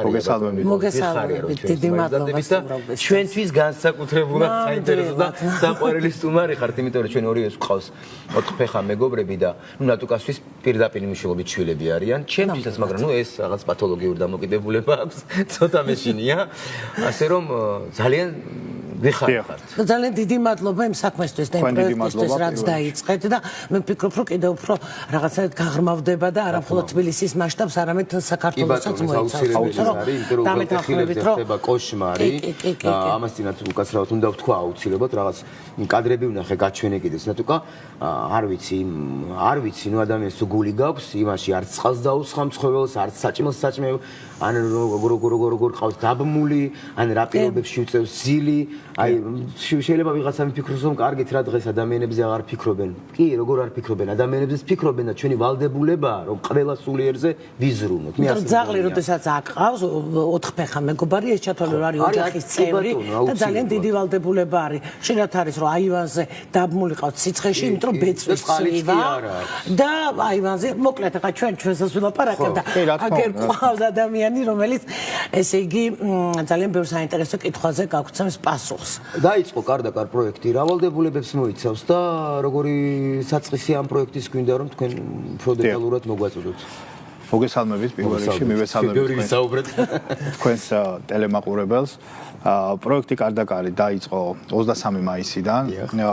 მოგესალმებით, დიდი მადლობა. ჩვენთვის განსაკუთრებულად საინტერესო და საყვარელი სტუმარი ხართ, იმიტომ რომ ჩვენ ორივეს გვყავს 4 ფეხა მეგობრები და ნატუკასთვის პირდაპირ მნიშვნელობით შვილები არიან. ჩემთვისაც, მაგრამ ეს რაღაც პათოლოგიური დამოკიდებულება აქვს, ცოტა მეშინია. ასე რომ ძალიან გიხართ. ძალიან დიდი მადლობა იმ საქმესთვის და იმ პროექტისთვის, რაც დაიწყეთ და მე ვფიქრობ, რომ კიდევ უფრო რაღაცა გაღრმავდება და არა მხოლოდ თბილისის მასშტაბს, არამედ საქართველოსაც მოიცავს. დამეთანხმებით რომ ხდება კოშმარი, ამასთანავე უკაცრავად უნდა ვთქვა აუცილებლად რაღაც კადრები ვნახე გაჩვენე კიდეც ნატუკა, არ ვიცი, ნუ ადამიანს თუ გული გაქვს, იმაში არც წყალს დაუსხამ ცხოველს, არც საჭმელს საჭმევ, ან როგორ ყავს დაბმული, ან რა პირობებში უწევს ზილი, აი შეიძლება ვიღაცა მიფიქროს რომ კარგით რა დღეს ადამიანებზე აღარ ფიქრობენ. კი, როგორ არ ფიქრობენ, ადამიანებზეც ფიქრობენ და ჩვენი ვალდებულებაა რომ ყველა სულიერზე ვიზრუნოთ. მე ასე ძაღლი როდესაც აკყავს 4 ფეხა მეგობარი, ეს ჩათვალე რომ არის ოჯახის წევრი და ძალიან დიდი ვალდებულება არის. შენათ არის რომ აივანზე დაბმული ყავთ სიცხეში, იმიტომ რომ ბეწვის წვივა და აივანზე მოკლედ ახლა ჩვენსაც ვილაპარაკებ და აგერ ყავს ადამიანი, რომელიც ესე იგი ძალიან ბევრ საინტერესო კითხვაზე გაგცემს პასუხს. დაიწყო კარდაკარ პროექტი, რა ვალდებულებებს მოიცავს და როგორი საწყისი ამ პროექტის გვინდა რომ თქვენ უფრო დეტალურად მოგვაწოდოთ. მოგესალმებით პირველ რიგში, მივესალმებით თქვენს ტელემაყურებელს. პროექტი კარდაკარი დაიწყო 23 მაისიდან,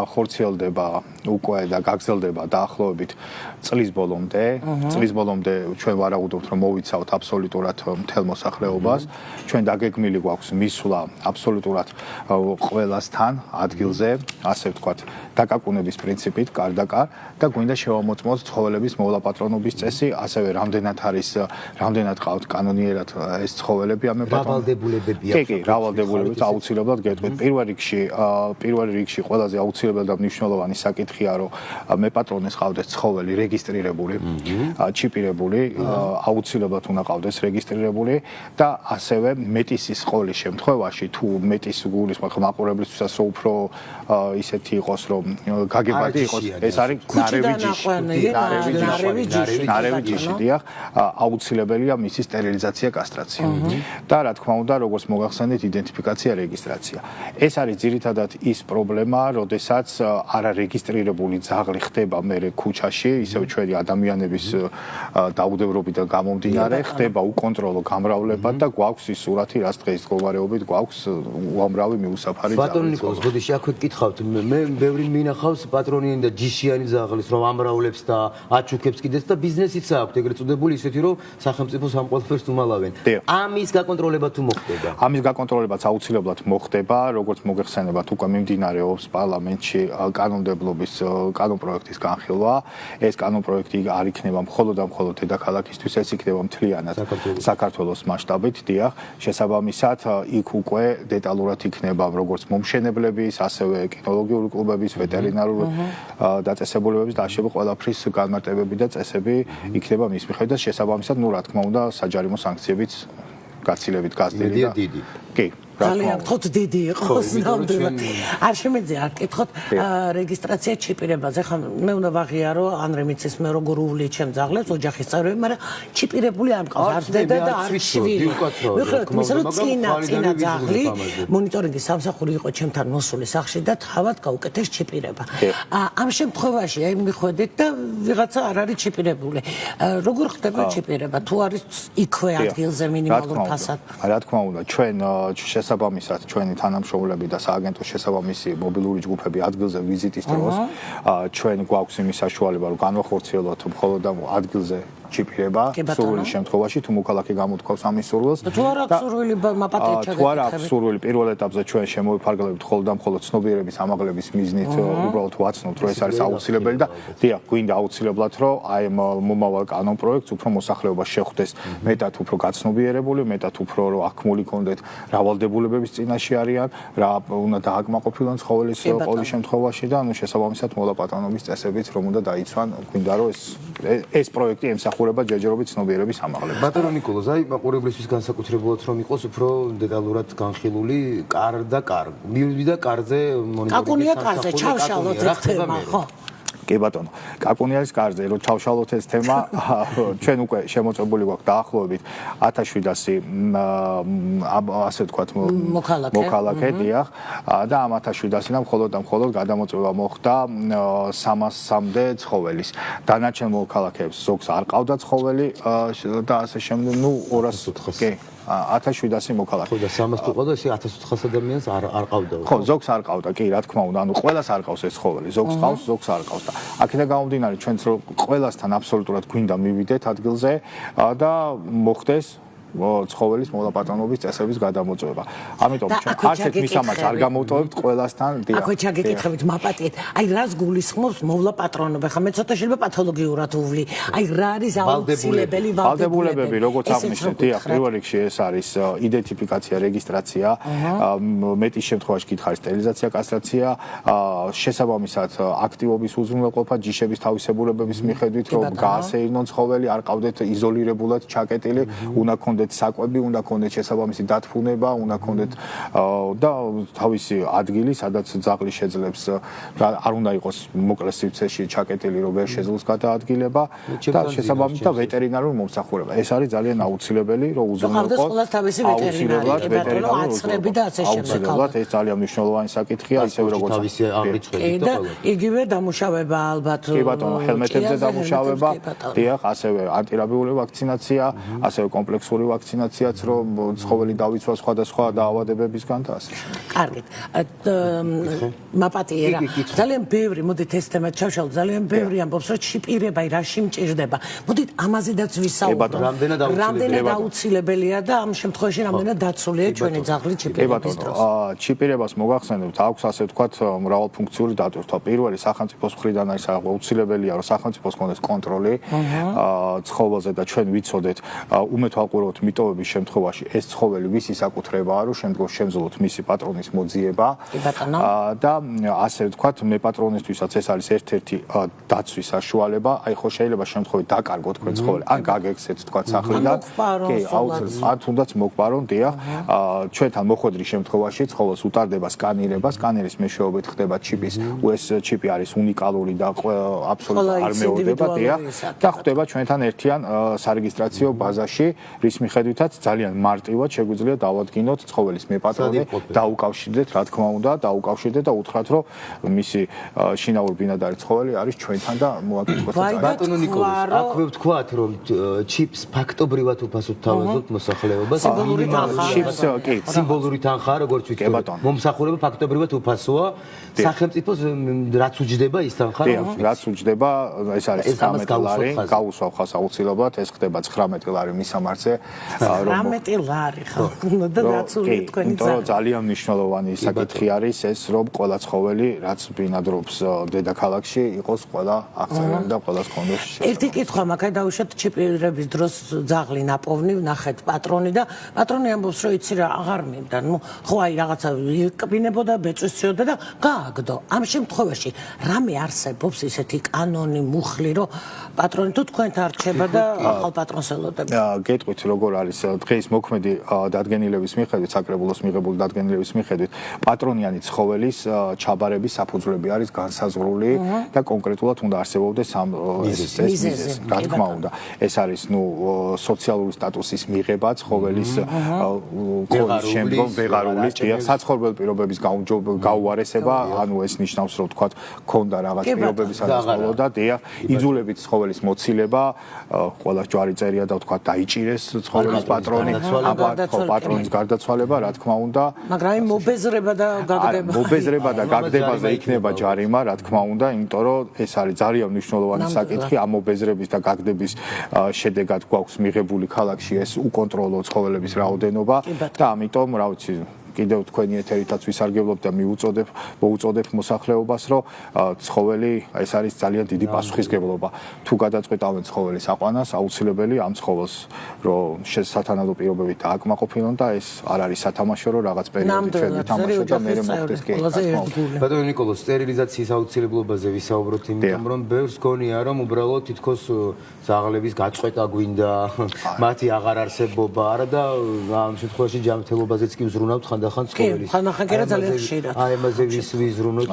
ხორციელდება უკვე და გაგრძელდება დაახლოებით წლის ბოლომდე. წლის ბოლომდე ჩვენ ვარაუდობთ რომ მოვიცავთ აბსოლუტურად მთელ მოსახლეობას. ჩვენ დაგეგმილი გვაქვს მისვლა აბსოლუტურად ყველასთან ადგილზე, ასე ვთქვათ, დაკაკუნების პრინციპით კარდაკარ და გვინდა შევამოწმოთ ცხოველების მოვლაპატრონობის წესი, ასევე რამდენად ყავთ კანონიერად ეს ცხოველები ამ ვალდებულებებია. კი, რა ვალდებულებებს აუცილებლად გეტყვით. პირველ რიგში ყველაზე აუცილებელი და მნიშვნელოვანი საკითხია, რომ მეპატრონეს ყავდეს ცხოველი რეგისტრირებული, ჩიპირებული, აუცილებლად უნდა ყავდეს რეგისტრირებული და ასევე მეტისის ყოლის შემთხვევაში, თუ მეტის გულის მაყურებლისთვისაც რო უფრო ისეთი იყოს, რომ გაგებადი იყოს, ეს არის ნარევი ჯიში, დიახ, აუცილებელია მისი სტერილიზაცია, კასტრაცია. და რა თქმა უნდა, როგორც მოგახსენეთ, იდენტიფიკაცია, რეგისტრაცია. ეს არის ძირითადად ის პრობლემა, როდესაც არარეგისტრირებული ძაღლი ხდება მერე ქუჩაში, ისევ ჩვენი ადამიანების დაუდევრობიდან გამომდინარე, ხდება უკონტროლო გამრავლება და გვაქვს ის სურათი, რაც დღეს მდგომარეობით გვაქვს უამრავი მიუსაფარი ძაღლი. ბატონო ნიკოლოზ, ბოდიში აქვე გითხავთ, მე ბევრი მინახავს პატრონიანი და ჯიშიანი ძაღლის, რომ ამრავლებს და აჩუქებს კიდეც და ბიზნესიც აქვს, ეგრეთ წოდებული ისეთი, რომ სახელმწიფოს ამ ყველაფერს უმალავენ. ამის გაკონტროლება თუ მოხდება? ამის გაკონტროლებაც აუცილებლად მოხდება, როგორც მოგეხსენებათ, უკვე მიმდინარეობს პარლამენტში კანონმდებლობის კანონპროექტის განხილვა. ეს კანონპროექტი არ იქნება მხოლოდ და მხოლოდ დედაქალაქისთვის, ეს იქნება მთლიანად საქართველოს მასშტაბით, დიახ. შესაბამისად, იქ უკვე დეტალურად იქნება როგორც მომშენებლების, ასევე კინოლოგიური კლუბების, ვეტერინარული დაწესებულებების და არსებულ ყველაფრის განმარტებები და წესები იქნება მის მიხედვით და შესაბამისად, რა თქმა უნდა, საჯარიმო სანქციებიც გაცილებით გაზრდილი და კი. ძალიან გთხოვთ დიდი იყოს ნამდვილად. არ შემეძია არ გკითხოთ რეგისტრაცია ჩიპირებაზე. ხა მე უნდა ვაღიარო ან რემიცის მე როგორ უვლი ჩემ ძაღლებს ოჯახის წევრები, მაგრამ ჩიპირებული არ მყავს არც დედა და არც შვილი. ვიხილეთ იმისა, რომ წინა ძაღლი მონიტორინგის სამსახური იყო ჩემთან მოსული სახლში და თავად გაუკეთეს ჩიპირება. ამ შემთხვევაში აი მიხვედით და ვიღაცა არ არის ჩიპირებული. როგორ ხდება ჩიპირება? თუ არის იქვე ადგილზე მინიმალურ ფასად? რა თქმა უნდა, ჩვენ შესაბამისად ჩვენი თანამშრომლები და სააგენტოს შესაბამისი მობილური ჯგუფები ადგილზე ვიზიტის დროს ჩვენ გვაქვს იმის საშუალება რომ განვახორციელოთ მხოლოდ ადგილზე ჩიპირება სურვილის შემთხვევაში თუ მოქალაქე გამოთქვავს ამის სურვილს თუ არ აქვს სურვილი მაპატრი ჩაგეკითხები თუ არ აქვს სურვილი პირველ ეტაპზე ჩვენ შემოვიფარგლებთ მხოლოდ და მხოლოდ ცნობიერების ამაღლების მიზნით უბრალოდ ვაცნობთ რომ ეს არის აუცილებელი და დიახ გვინდა აუცილებლად რომ აი მომავალ კანონ პროექტს უფრო მოსახლეობა შეხვდეს მეტად უფრო გაცნობიერებული მეტად უფრო რომ აქმული კონდეთ რა ვალდებულებების წინაშე არიან რა უნდა დააკმაყოფილონ ცხოველის ყოველ შემთხვევაში და ანუ შესაბამისად მოლაპატრონობის წესებიც რომ უნდა დაიცვან გვინდა რომ ეს პროექტი ემსახურება ჯერჯერობით ცნობიერების ამაღლებას. ბატონო ნიკოლოზ, აი მაყურებლისთვის განსაკუთრებულად რომ იყოს უფრო დეტალურად განხილული კარ და კარ. მივიდა კარზე მონიტორინგის საკუნია კარზე ჩავშალოთ ეს თემა, ხო? კი ბატონო, კაკუნიარის კარზე რო ჩავშალოთ ეს თემა, ჩვენ უკვე შემოწმებული გვაქვს დაახლოებით 1700 ასე ვთქვათ მოქალაქე, დიახ, და ამ 1700-დან მხოლოდ გადამოწმება მოხდა 300-მდე ცხოველის. დანარჩენ მოქალაქეებს ზოგს არ ყავდა ცხოველი და ასე შემდეგ, 200 კი 1700 მოქალაქე. ხო და 300 თუ ყავდა, ესე 1400 ადამიანს არ ყავდა. ხო, ზოგს არ ყავდა, კი, რა თქმა უნდა, ანუ ყველას არ ყავს ეს ცხოველი, ზოგს ყავს, ზოგს არ ყავს და აქედან გამომდინარე ჩვენც რომ ყველასთან აბსოლუტურად გვინდა მივიდეთ ადგილზე და მოხდეს ცხოველის მოლაპატრონობის წესების გადამოწმება. ამიტომ ჩვენ არც მისამაც არ გამოვტოვებთ ყველასთან. აქვე ჩაგეკითხებით, მაპატიეთ. აი რას გულისხმობს მოლაპატრონობა? ხა მე ცოტა შეიძლება პათოლოგიურად უვლი. აი რა არის აუცილებელი ვალდებულებები, როგორც აღნიშნეთ, დიახ, პირველ რიგში ეს არის იდენტიფიკაცია, რეგისტრაცია, მეტის შემთხვევაში გითხარი სტერილიზაცია, კასტრაცია, შესაბამისად აქტივობის უზრუნველყოფა, ჯიშების თავისებურებების მიხედვით, რომ გაასეირნონ ცხოველი, არ ყავდეთ იზოლირებულად ჩაკეტილი, უნდა ქონდეთ საკვები, უნდა ქონდეთ შესაბამისი დათფუნება, უნდა ქონდეთ და თავისი ადგილი, სადაც ძაღლი შეძლებს არ უნდა იყოს მოკლეს სივრცეში ჩაკეტილი, რომ ვერ შეძლოს გადაადგილება და შესაბამისად ვეტერინარული მომსახურება. ეს არის ძალიან აუცილებელი, რომ უზრუნველყოს აუცილებლად ვეტერინარული აცხრები და ასე შემდეგ. ეს ძალიან მნიშვნელოვანი საკითხია, ისევ როგორც თავისი აღრიცხვები და იგივე დამუშავება ალბათ. კი ბატონო, ჰელმეტებზე დამუშავება, დიახ, ასევე ანტირაბიული ვაქცინაცია, ასევე კომპლექსური ვაქცინაციაც, რომ ცხოველი დავიცვა სხვადასხვა დაავადებებისგან და ასე შემდეგ. კარგით. მაპატიერა, ძალიან ბევრი, მოდით ეს თემა ჩავშალოთ, ძალიან ბევრი ამბობს, რომ ჩიპირება რაში მჭირდება. მოდით ამაზედაც ვისაუბროთ. რამდენად აუცილებელია და ამ შემთხვევაში რამდენად დაცულია ჩვენი ძაღლი ჩიპირების დროს. ჩიპირებას მოგახსენებთ, აქვს ასე ვთქვათ მრავალფუნქციური დატვირთვა. პირველი სახელმწიფოს მხრიდან არის აუცილებელია, რომ სახელმწიფოს კონდეს კონტროლი ცხოველზე და ჩვენ ვიცოდეთ უმეთვალყუროთ მიტოვების შემთხვევაში ეს ცხოველი ვისი საკუთრებაა, რომ შემდგომში შემძლოთ მისი პატრონის მოძიება და ასე ვთქვათ, მე პატრონისთვისაც ეს არის ერთ-ერთი დაცვის საშუალება. აი ხო შეიძლება შემთხვევით დაკარგოთ თქვენ ცხოველი, ან გაგექცეთ თქვათ სახლიდან, კი, აუცილებლად თუნდაც მოგპარონ, დიახ, ჩვენთან მოხვედრის შემთხვევაში ცხოველს უტარდება სკანირება, სკანერის მეშვეობით ხდება ჩიპის, ეს ჩიპი არის უნიკალური და აბსოლუტურად არ მეორდება, დიახ, და ხდება ჩვენთან ერთიან სარეგისტრაციო ბაზაში, რის მიხედვითაც ძალიან მარტივად შეგვიძლია დავადგინოთ ცხოველის მეპატრონე, დაუკავშირდეთ, რა თქმა უნდა, დაუკავშირდეთ და უთხრათ, რომ მისი შინაური ბინადარი ცხოველი არის ჩვენთან და მოაკითხოთ. ბატონო ნიკოლოზ, აქვე ვთქვათ, რომ ჩიპს ფაქტობრივად უფასოდ თავაზობთ მოსახლეობას. სიმბოლური თანხაა, როგორც ვიცით. მომსახურება ფაქტობრივად უფასოა. სახელმწიფოს რაც უჯდება ის თანხა, რაც უჯდება, ეს არის 19 ლარი, გაუსვა ხას აუცილებლად, ეს ხდება 19 ლარი მისამართზე. 18 ლარი ხო და დაცული თქვენი ძალიან ძალიან მნიშვნელოვანი საკითხი არის ეს, რომ ყველა ცხოველი, რაც ბინადრობს დედაქალაქში, იყოს ყველა აღწერილი და ყველას კონდეს. ერთი კითხვა მაქვს, აი დავუშვათ ჩიპირების დროს ძაღლი ნაპოვნი, ნახეთ პატრონი და პატრონი ამბობს, რომ იცი რა, აღარ მინდა. ნუ ხო აი რაღაცა იკბინებოდა, ბეწვისწიოდა და გააგდო. ამ შემთხვევაში რამე არსებობს ისეთი კანონი, მუხლი, რომ პატრონი თუ თქვენთან რჩება და ახალ პატრონს ელოდება. გეტყვით როგორ არის დღეს მოქმედი დადგენილების მიხედვით, საკრებულოს მიღებული დადგენილების მიხედვით, პატრონიანი ცხოველის ჩაბარების საფუძვლები არის განსაზღვრული და კონკრეტულად უნდა არსებობდეს მიზეზი, რა თქმა უნდა. ეს არის სოციალური სტატუსის მიღება ცხოველის ყოლის შემდგომ ვეღარული საცხოვრებელ პირობების გაუარესება, ანუ ეს ნიშნავს, რომ თქვათ, ქონდა რაღაც პირობების ადასტურება და იძულებით ცხოველის მოცილება, ყველა ჯვარი წერია და თქვათ დაიჭირეს ცხოველის პატრონი, პატრონის გარდაცვალება, რა თქმა უნდა. მაგრამ აი მობეზრება და გაგდება. მობეზრება და გაგდებაზე იქნება ჯარიმა, რა თქმა უნდა, იმიტომ რომ ეს არის ძალიან მნიშვნელოვანი საკითხი, ამ მობეზრების და გაგდების შედეგად გვაქვს მიღებული ქალაქში ეს უკონტროლო ცხოველების რაოდენობა და ამიტომ, რა ვიცი, კიდევ თქვენი ეთერითაც ვისარგებლობ და მოუწოდებ მოსახლეობას, რომ ცხოველი ეს არის ძალიან დიდი პასუხისმგებლობა. თუ გადაწყვეტავენ ცხოველის აყვანას, აუცილებელი ამ ცხოველს რომ სათანადო პირობებით დააკმაყოფილონ და ეს არ არის სათამაშო, რომ რაღაც პერიოდი ჩვენ ვითამაშოთ და მე მოხდეს კი. ბატონო ნიკოლოზ, სტერილიზაციის აუცილებლობაზე ვისაუბროთ, იმიტომ რომ ბევრს გონია, რომ უბრალოდ თითქოს ძაღლების გაწყვეტა გვინდა, მათი აღარ არსებობა, არა და ამ შემთხვევაში ჯანმრთელობაზეც კი ვზრუნავთ ხან ხანდახან ცხოველის. ხანდახან კი რა ძალიან ხშირად. აი ამაზე ვიზრუნოთ.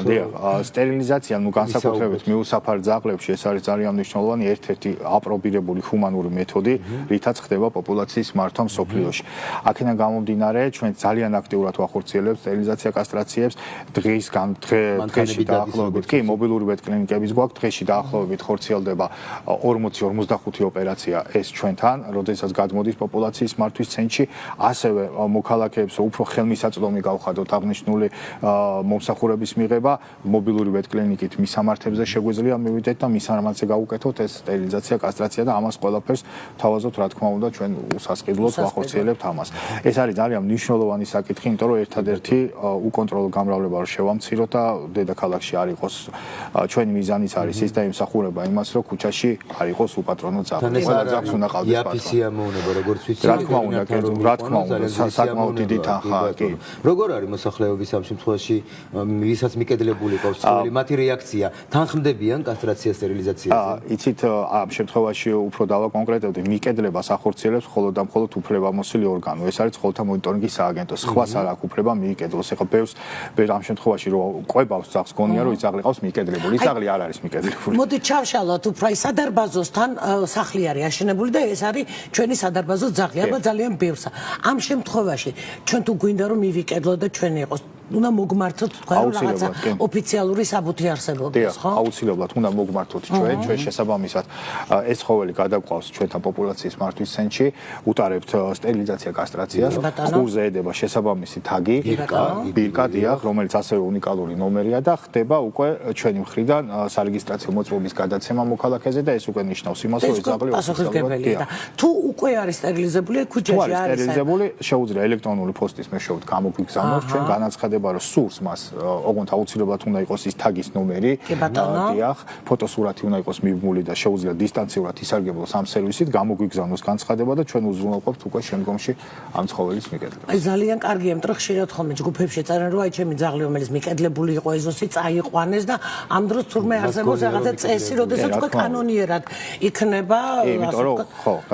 სტერილიზაცია, ну განსაკუთრებით მიუსაფარ ძაღლებში ეს არის ძალიან მნიშვნელოვანი ერთ-ერთი აპრობირებული ჰუმანური მეთოდი, რითაც ხდება პოპულაციის მართვა მსოფლიოში. აქედან გამომდინარე, ჩვენ ძალიან აქტიურად ვახორციელებთ სტერილიზაცია კასტრაციებს დღეში დაახლოებით. კი, მობილური ვეტკლინიკების გვაქვს, დღეში დაახლოებით ხორციელდება 40-55 ოპერაცია ეს ჩვენთან, როდესაც გადმოდის პოპულაციის მართვის ცენტრში, ასევე მოქალაქეებს უფრო ხელმისაწვდომი გავხადოთ აღნიშნული მომსახურების მიღება, მობილური ვეტკლინიკით მისამართებზე შეგვიძლია მივიდეთ და მისამართზე გავუკეთოთ ეს სტერილიზაცია, კასტრაცია და ამას ყველაფერს თავაზობთ, რა თქმა უნდა, ჩვენ უსასყიდლოდ ვახორციელებთ ამას. ეს არის ძალიან მნიშვნელოვანი საკითხი, იმიტომ რომ ერთადერთი უკონტროლო გამრავლება რომ შევამციროთ და დედაქალაქში არ იყოს ჩვენი მიზანიც არის ის და იმსახურება იმას, რომ ქუჩაში არ იყოს უპატრონო ძაღლი. ყველა ძაღლს უნდა ყავდეს პატრონი. იაფისია მოუნება, როგორც ვიცი. რა თქმა უნდა, საკმაოდ დიდი თანხა, კი. როგორ არის მოსახლეობის ამ შემთხვევაში, ვისაც მიკედლებული ყავს ცხოველი, მათი რეაქცია? თანხმდებიან კასტრაცია სტერილიზაციაზე? იცით, ამ შემთხვევაში უფრო დავაკონკრეტებდი, მიკედლებას ახორციელებს მხოლოდ და მხოლოდ უფლებამოსილი ორგანო. ეს არის ცხოველთა მონიტორინგის სააგენტო. სხვას არ აქვს უფლება მიიკედლოს. ეხლა ბევრს ამ შემთხვევაში რომ ყვებავს ძაღლს, გონია რომ ის ძაღლი ყავს მიკედლებული. ის ძაღლი არ არის მიკედლებული. მოდი ჩავშალოთ უფრო ის სადარბაზოსთან სახლი არის აშენებული და ეს არის ჩვენი სადარბაზო ძაღლი, აბა ძალიან ბევრსა. ამ შემთხვევაში ჩვენ თუ გვინდა რომ მივიკედლოთ და ჩვენი იყოს უნდა მოგმართოთ თქვენ რომ რაღაცა ოფიციალური საბუთი არსებობს, ხო? აუცილებლად უნდა მოგმართოთ ჩვენ შესაბამისად ეს ცხოველი გადაგვყავს ჩვენთან პოპულაციის მართვის ცენტრში, უტარებთ სტერილიზაცია, კასტრაციას, ყურზე ედება შესაბამისი თაგი, ბირკა, დიახ, რომელიც ასევე უნიკალური ნომერია და ხდება უკვე ჩვენი მხრიდან სარეგისტრაციო მოწმობის გადაცემა მოქალაქეზე და ეს უკვე ნიშნავს იმას, რომ ეს ძაღლი ოფიციალურია. თუ უკვე არის სტერილიზებული, ქუჩაში არის სტერილიზებული, შეუძლია ელექტრონული პოსტის მეშვეობით გამოგვიგზავნოს ჩვენ განაცხადება რომ სურს მას, ოღონდ აუცილებლად უნდა იყოს ის თაგის ნომერი, დიახ, ფოტოსურათი უნდა იყოს მიბმული და შეუძლია დისტანციურად ისარგებლოს ამ სერვისით, გამოგვიგზავნოს განცხადება და ჩვენ უზრუნველყოფთ უკვე შემდგომში ამ ცხოველის მიკედლებას. აი ძალიან კარგია, იმიტომ რომ ხშირად ხოლმე ჯგუფებში წერენ რომ აი ჩემი ძაღლი რომელიც მიკედლებული იყო ეზოსი წაიყვანეს და ამ დროს თურმე არსებობს რაღაცა წესი, როდესაც უკვე კანონიერად იქნება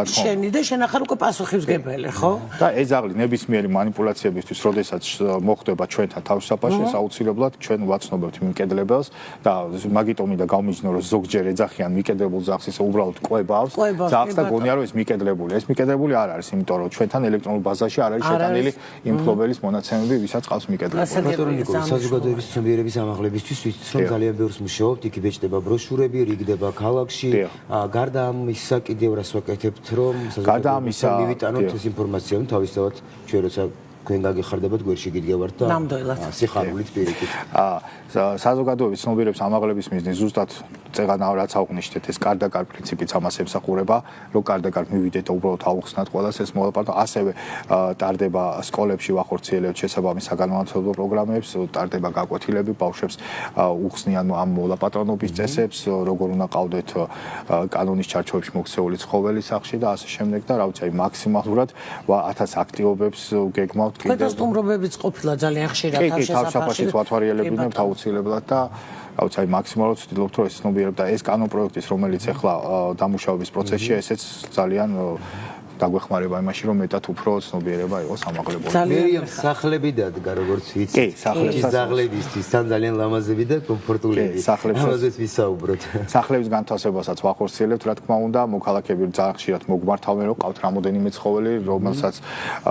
შენი და შენ ახლა უკვე პასუხისმგებელი, ხო? და ეს ძაღლი ნებისმიერი манипуляციებისთვის, როდესაც მოხდება ჩვენთან თავშესაფარში, ეს აუცილებლად ჩვენ ვაცნობებთ მიკედლებელს და მაგიტომი და გამიჯნო რომ ზოგჯერ ეძახიან მიკედლებულ ძაღლს ისე უბრალოდ ყვებავს ძაღლს და გონია რომ ეს მიკედლებული. ეს მიკედლებული არ არის, იმიტომ რომ ჩვენთან ელექტრონულ ბაზაში არ არის შეტანილი იმ მფლობელის მონაცემები, ვისაც ყავს მიკედლებული. საზოგადოების ცნობიერების ამაღლებისთვის ვიცით რომ ძალიან ბევრს მუშაობთ, იქ იბეჭდება ბროშურები, რიგდება ქალაქში. გარდა ამისა კიდევ რას ვაკეთებთ, რომ საზოგადოებისგან მივიტანოთ ეს ინფორმაცია, თავისთავად ჩვენ როცა თქვენ გაგეხარდებათ გვერდში გიდგევართ და სიხარულით პირიქით. საზოგადოების ცნობიერების ამაღლების მიზნით ზუსტად წეღანა რაც აღვნიშნეთ, ეს კარდაკარ პრინციპიც ამას ემსახურება, რომ კარდაკარ მივიდეთ და უბრალოდ აუხსნათ ყველას ეს მოლაპარაკება. ასევე ტარდება სკოლებში ვახორციელებთ შესაბამის საგანმანათლებლო პროგრამებს, ტარდება გაკვეთილები ბავშვებს, უხსნიან ამ მოლაპარაკების წესებს, როგორ უნდა ყავდეთ კანონის ჩარჩოებში მოქცეული ცხოველი სახლში და ასე შემდეგ და რა ვიცი, აი მაქსიმალურად 1000 აქტივობებს გეგმავთ. და სტუმრობებიც ყოფილა ძალიან ხშირად თავშესაფარში ვათვალიერებინებთ აუცილებლად და აუცი აი მაქსიმალურად ვცდილობთ რომ ეს ცნობიერება და ეს კანონ პროექტის რომელიც ახლა დამუშავების პროცესშია, ესეც ძალიან დაგვეხმარება იმაში რომ მეტად უფრო ცნობიერება იყოს ამაღლებული. მერიამ სახლები დადგა როგორც ვიცი. კი, სახლებს ძაღლებისთვის ძალიან ლამაზები და კომფორტულები. ამაზეც ვისაუბროთ. სახლების განთავსებასაც ვახორციელებთ, რა თქმა უნდა, მოქალაქეები ძალიან ხშირად მოგმართავენ რომ ყავთ რამოდენიმე ცხოველი, რომელსაც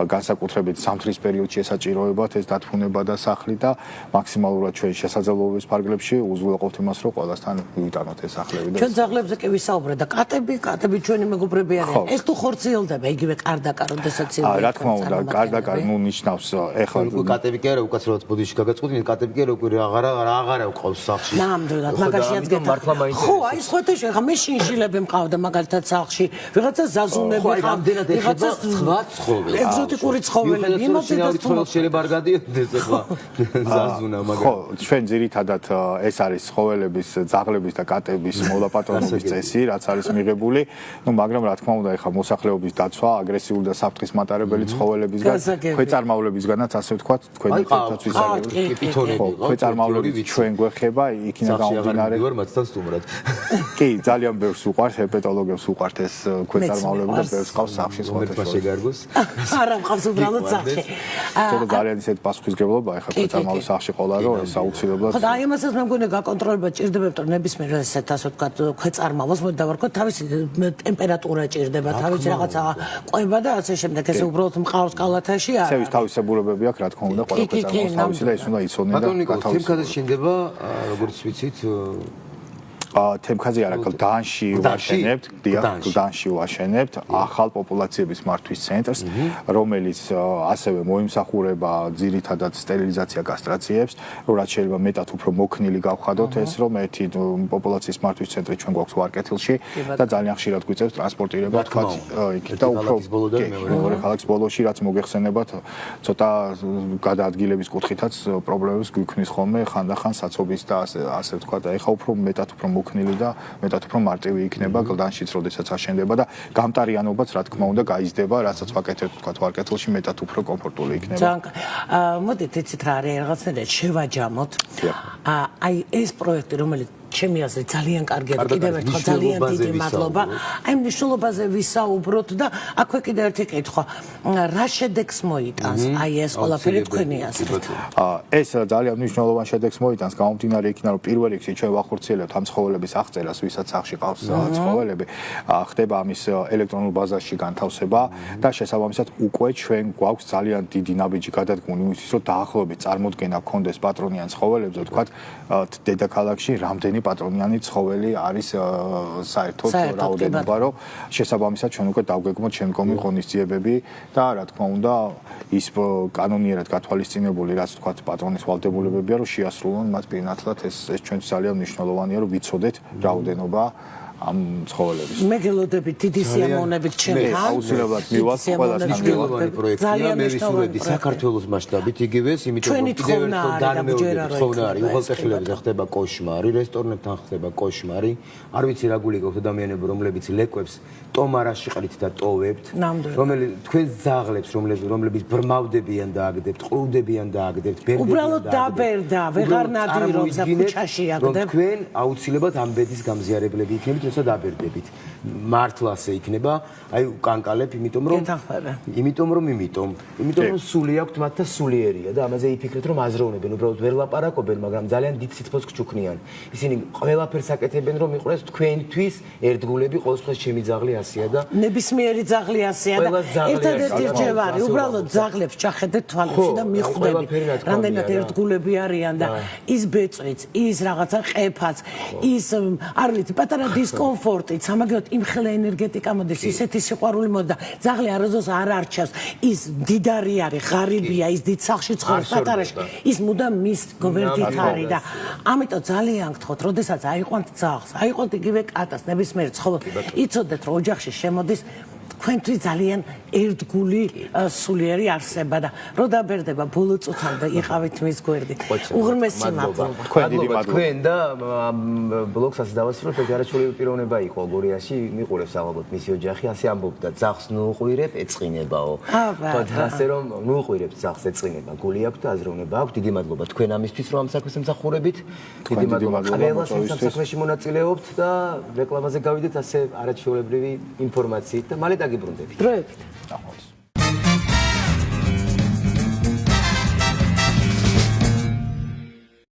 განსაკუთრებით ზამთრის პერიოდში ესაჭიროებათ ეს დათფუნება და სახლი და მაქსიმალურად ჩვენ შესაძლებლობის ფარგლებში უზრუნველყოფთ იმას რომ ყველასთან მივიტანოთ ეს სახლები და ჩვენ ძაღლებზე კი ვისაუბრეთ და კატები ჩვენი მეგობრები არიან. ეს თუ ხორციელდება იგივე კარდაკა, როდესაც რა თქმა უნდა, კარდაკა ნუ ნიშნავს ეხლა კატები კი არა უკაცრავად ბოდიში გაგაწყვეტინეთ, კატები კი არა უკვე აღარა უყავს სახლში. ნამდვილად, მაგაშიაც გეთახმართ. ხო, აი სხვათაშ ახლა მე შინშილები მყავდა მაგალითად სახლში, ვიღაცა ზაზუნები ყავდა, ვიღაცა სხვა ცხოველი. ეგზოტიკური ცხოველები, იმაზე და თუმცა შეიძლება არ გადიოდეს ახლა ზაზუნა მაგალითად. ხო, ჩვენ ძირითადად ეს არის ცხოველების, ძაღლების და კატების მოლაპარაკების წესი, რაც არის მიღებული. ნუ მაგრამ რა თქმა უნდა, ახლა მოსახლეობის დაცვა აგრესიული და საფრთხის მატარებელი ცხოველებისგან, ქვეწარმავლებისგანაც ასე ვთქვათ, თქვენი ხელთაც ვისაგებთ. ქვეწარმავლები ჩვენ გვეხება, იქიდან გამომდინარე მათთან სტუმრად. კი, ძალიან ბევრს უყვარს, ჰერპეტოლოგებს უყვართ ეს ქვეწარმავლები და ბევრს ყავს სახში სხვადასხვა შეგარგოს. არა მყავს უბრალოდ სახში. ცოტა ძალიან ისეთ პასუხისგებლობა ეხა ქვეწარმავლის სახში ყოლა, რომ ეს აუცილებლად. ხო და აი ამასაც მე მგონია გაკონტროლება ჭირდებათ, რომ ნებისმიერ ესეთ ასე ვთქვათ ქვეწარმავლს მოდი დავარქოთ, თავისი ტემპერატურა ჭირდება, თავისი რაღაცა ყვება და ასე შემდეგ. ესე უბრალოდ მყავს კალათაში არა. ცევის თავისებურებები აქვს, რა თქმა უნდა, ყველა ქვეწარმავლის თავისი და ის უნდა იცოდნენ და გათავისუფლდეს. თემქაზე შენდება, როგორც ვიცით, თემქაზე არა, გლდანში ვაშენებთ, გლდანში ვაშენებთ ახალ პოპულაციების მართვის ცენტრს, რომელიც ასევე მოიმსახურება ძირითადად სტერილიზაცია კასტრაციებს, რომ რაც შეიძლება მეტად უფრო მოქნილი გავხადოთ ეს, რომ ერთი პოპულაციის მართვის ცენტრი ჩვენ გვაქვს ვარკეთილში და ძალიან ხშირად გვიწევს ტრანსპორტირება, თქვათ, იქით და უფრო მეორე ქალაქის ბოლოში, რაც მოგეხსენებათ, ცოტა გადაადგილების კუთხითაც პრობლემებს გვიქმნის ხოლმე ხანდახან საცობის და ასე ვთქვათ, ეხა უფრო მეტად უფრო მოქნილი და მეტად უფრო მარტივი იქნება გლდანშიც, როდესაც აშენდება და გამტარიანობაც რა თქმა უნდა გაიზრდება, რასაც ვაკეთებთ თქვა ვარკეთილში მეტად უფრო კომფორტული იქნება. მოდით იცით რა არის რაღაცნაირად შევაჯამოთ. აი ეს პროექტი რომელიც ჩემი აზრით ძალიან კარგია და კიდევ ერთხელ ძალიან დიდი მადლობა. აი მნიშვნელობაზე ვისაუბროთ და აქვე კიდევ ერთი კითხვა. რა შედეგს მოიტანს აი ეს ყველაფერი თქვენი აზრით? ეს ძალიან მნიშვნელოვან შედეგს მოიტანს გამომდინარე იქიდან რომ პირველ რიგში ჩვენ ვახორციელებთ ამ ცხოველების აღწერას, ვისაც სახში ყავს ცხოველები, ხდება ამის ელექტრონულ ბაზაში განთავსება და შესაბამისად უკვე ჩვენ გვაქვს ძალიან დიდი ნაბიჯი გადადგმული იმისთვის რომ დაახლოებით წარმოდგენა გქონდეს პატრონიან ცხოველებზე, ვთქვათ, დედაქალაქში რამდენი პატრონიანი ცხოველი არის საერთოდ რაოდენობა, რომ შესაბამისად ჩვენ უკვე დავგეგმოთ შემდგომი ღონისძიებები და რა თქმა უნდა ის კანონიერად გათვალისწინებული, რაც თქვათ პატრონის ვალდებულებებია, რომ შეასრულონ მათ პირნათლად ეს ჩვენ ძალიან მნიშვნელოვანია, რომ ვიცოდეთ რაოდენობა ამ ცხოველების. მე გელოდებით დიდი სიამოვნებით ჩემთან. აუცილებლად მივალთ ყველას მნიშვნელოვანი პროექტია, მე ვისურვებდი საქართველოს მასშტაბით იგივეს, იმიტომ რომ კიდევ ერთხელ განმეორებით ხოვნა არის, უღელტეხილებზე ხდება კოშმარი, რესტორნებთან ხდება კოშმარი. არ ვიცი რა გულიგავთ ადამიანები, რომლებიც ლეკვებს ტომარაში ყრით და ტოვებთ, რომელიც თქვენ ზაღლებს, რომლებიც ბრმავდებიან და აგდებთ, ყრუდებიან და აგდებთ, ბერდებიან. უბრალოდ დაბერდა, ვეღარ ნადირობს და ქუჩაში აგდებ. თქვენ აუცილებლად ამ ბედის გამზიარებლები იქნებით. დაბერდებით. მართლა ასე იქნება, აი უკანკალებ, იმიტომ რომ სული აქვთ მათ და სულიერია და ამაზე იფიქრეთ რომ აზროვნებენ, უბრალოდ ვერ ლაპარაკობენ, მაგრამ ძალიან დიდ სითბოს გჩუქნიან. ისინი ყველაფერს აკეთებენ რომ იყურეს თქვენთვის ერთგულები, ყოველთვის ჩემი ძაღლი ასია და ნებისმიერი ძაღლი ასია და ერთადერთი რჯევარი, უბრალოდ ძაღლებს ჩახედეთ თვალებში და მიხვდები, რამდენად ერთგულები არიან და ის ბეწვიც, ის რაღაცა ყეფაც, ის არ ვიცი, პატარა დისკომფორტი, სამაგერად იმხელა ენერგეტიკა მოდის, ისეთი სიყვარული მოდის და ძაღლი არასდროს არ არჩევს. ის დიდარი არის, ღარიბია, ის დიდ სახლში ცხოვრობს პატარაში. ის მუდამ მის გვერდით არის და ამიტომ ძალიან გთხოვთ, როდესაც აიყვანთ ძაღლს, აიყვანთ იგივე კატას, ნებისმიერ ცხოველს, იცოდეთ რომ ოჯახში შემოდის თქვენთვის ძალიან ერთგული სულიერი არსება და რო დაბერდება ბოლო წუთამდე იყავით მის გვერდით. უღრმესი მადლობა. თქვენ და ბლოგს ასე დავასრულებ, ჯარაჩული პიროვნება იყო გორიაში, მიყურებს ალბათ მისი ოჯახი, ასე ამბობდა, ძაღლს ნუყვირებ, ეწყინებაო. ხო, ასე რომ ნუყვირებ ძაღლს, ეწყინება, გული აქვს და აზროვნება აქვს. დიდი მადლობა თქვენ ამისთვის, რომ ამ საქმეს ემსახურებით. დიდი მადლობა ყველას, ვინც ამ საქმეში მონაწილეობთ და რეკლამაზე გავიდეთ ასე არაჩვეულებრივი ინფორმაციით და მალე დაგიბრუნდებით. დროებით. ნახოთ.